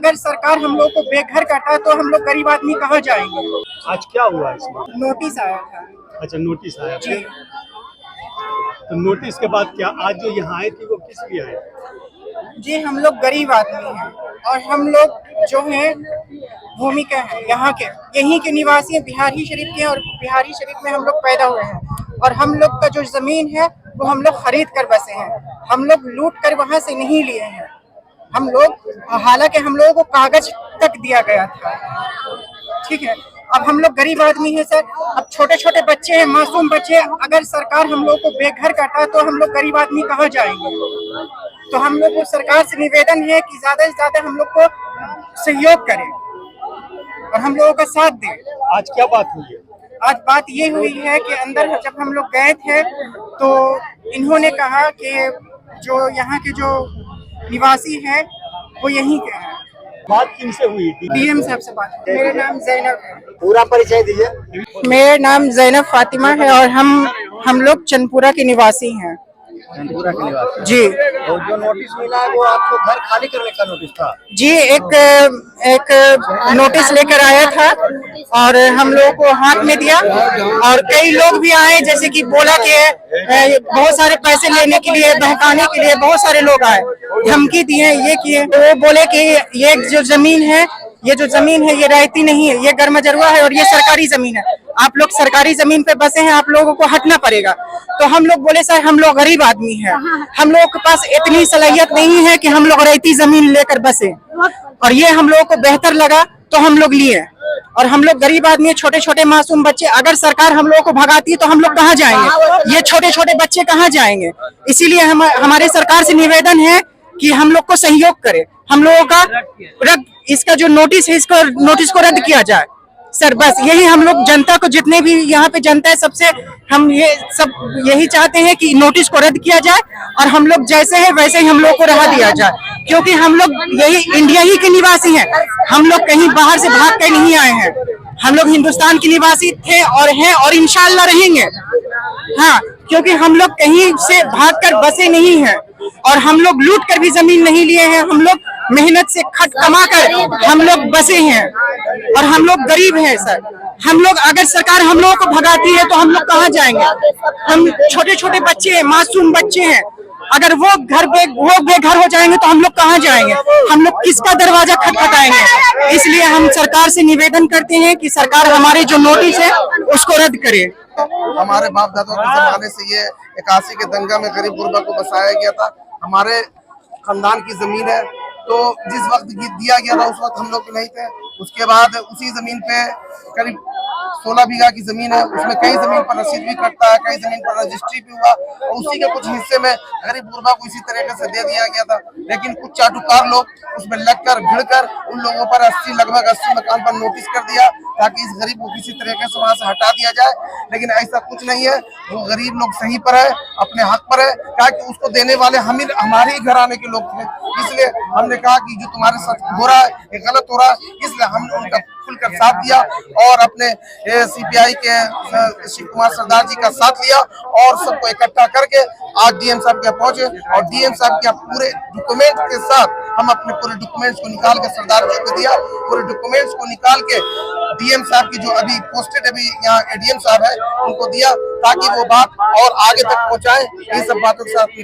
अगर सरकार हम लोग को बेघर करता तो हम लोग गरीब आदमी कहाँ जाएंगे। आज क्या हुआ इसमें? नोटिस आया था। अच्छा, नोटिस आया जी। फिर? तो नोटिस के बाद क्या आज जो यहाँ आए थे वो किस लिए आए? जी, हम लोग गरीब आदमी हैं और हम लोग जो हैं भूमिका है यहाँ के, यहीं के निवासी हैं, बिहारी शरीफ के, और बिहारी शरीफ में हम लोग पैदा हुए हैं। और हम लोग का जो जमीन है वो हम लोग खरीद कर बसे हैं, हम लोग लूट कर वहां से नहीं लिए हैं। हम लोग, हालांकि हम लोगों को कागज तक दिया गया था, ठीक है। अब हम लोग गरीब आदमी हैं सर, अब छोटे छोटे बच्चे हैं, मासूम बच्चे हैं। अगर सरकार हम लोग को बेघर करता तो हम लोग गरीब आदमी कहाँ जाएंगे। तो हम लोग को सरकार से निवेदन है कि ज्यादा से ज्यादा हम लोग को सहयोग करें और हम लोगों का साथ दें। आज क्या बात हुई है? आज बात ये हुई है कि अंदर जब हम लोग गए थे तो इन्होंने कहा कि जो यहाँ के जो निवासी हैं वो यहीं के हैं। बात किनसे हुई थी? डीएम साहब से बात। मेरा नाम जैनब है। पूरा परिचय दीजिए। मेरा नाम जैनब फातिमा है और हम लोग चंदपुरा के निवासी हैं। चंदपुरा के निवासी जी। और जो नोटिस मिला है वो आपको घर खाली करने का नोटिस था? जी, एक नोटिस लेकर आया था और हम लोगों को हाथ में दिया और कई लोग भी आए, जैसे कि बोला कि बहुत सारे पैसे लेने के लिए, बहकाने के लिए बहुत सारे लोग आए, धमकी दिए, ये किए। तो वो बोले कि ये जो जमीन है ये रायती नहीं है, ये गरमजरुआ है और ये सरकारी जमीन है। आप लोग सरकारी जमीन पे बसे हैं, आप लोगों को हटना पड़ेगा। तो हम लोग बोले सर हम लोग गरीब आदमी हैं, हम लोगों के पास इतनी सलाहियत नहीं है कि हम लोग रायती जमीन लेकर बसे, और ये हम लोगों को बेहतर लगा तो हम लोग लिए। और हम लोग गरीब आदमी, छोटे छोटे मासूम बच्चे, अगर सरकार हम लोगों को भगाती है तो हम लोग कहाँ जाएंगे, ये छोटे छोटे बच्चे कहाँ जाएंगे। इसीलिए हमारे सरकार से निवेदन है कि हम लोग को सहयोग करे, हम लोगों का इसका जो नोटिस है, इसको नोटिस को रद्द किया जाए सर। बस यही हम लोग जनता को, जितने भी यहाँ पे जनता है, सबसे हम यही चाहते हैं कि नोटिस को रद्द किया जाए और हम लोग जैसे हैं वैसे ही हम लोग को रहा दिया जाए, क्योंकि हम लोग यही इंडिया ही के निवासी हैं, हम लोग कहीं बाहर से भाग कर नहीं आए हैं। हम लोग हिंदुस्तान के निवासी थे और हैं और इंशाल्लाह रहेंगे। हाँ, क्योंकि हम लोग कहीं से भाग कर बसे नहीं हैं और हम लोग लूट कर भी जमीन नहीं लिए हैं, हम लोग मेहनत से खट कमा कर हम लोग बसे हैं और हम लोग गरीब हैं सर। हम लोग, अगर सरकार हम लोगों को भगाती है तो हम लोग कहाँ जाएंगे। हम छोटे छोटे बच्चे हैं, मासूम बच्चे हैं, अगर वो बेघर हो जाएंगे तो हम लोग कहाँ जाएंगे, हम लोग किसका दरवाजा खटखटाएंगे। इसलिए हम सरकार से निवेदन करते हैं कि सरकार हमारे जो नोटिस है उसको रद्द करे। हमारे बाप दादाओं के जमाने से ये 81 के दंगा में गरीब गुरबा को बसाया गया था, हमारे खानदान की जमीन है। तो जिस वक्त दिया गया था उस वक्त हम लोग नहीं थे। उसके बाद उसी जमीन पे करीब 16 बीघा की जमीन है, उसमें कई जमीन पर रसीद भी कटता है, कई जमीन पर रजिस्ट्री भी हुआ और उसी के कुछ हिस्से में गरीब गुरबा को इसी तरीके से दे दिया गया था। लेकिन कुछ चाटुकार लोग उसमें लगकर भिड़कर उन लोगों पर लगभग 80 मकान पर नोटिस कर दिया ताकि इस गरीब को किसी तरीके से वहां से हटा दिया जाए। लेकिन ऐसा कुछ नहीं है, वो गरीब लोग सही पर है, अपने हक पर है, ताकि उसको देने वाले हमारे ही घराने के लोग थे। इसलिए हमने कहा कि जो तुम्हारे साथ हो रहा है ये गलत हो रहा है, इसलिए हमने उनका खुलकर साथ दिया और अपने सीपीआई के शिव कुमार सरदार जी का साथ लिया और सबको इकट्ठा करके आज डीएम साहब के पहुंचे और डीएम साहब के पूरे डॉक्यूमेंट के साथ हम अपने पूरे डॉक्यूमेंट्स को निकाल के सरदार जी को दिया। पूरे डॉक्यूमेंट्स को निकाल के डीएम साहब की जो अभी पोस्टेड अभी यहाँ एडीएम साहब है उनको दिया ताकि वो बात और आगे तक पहुँचाए। इन सब बातों के साथ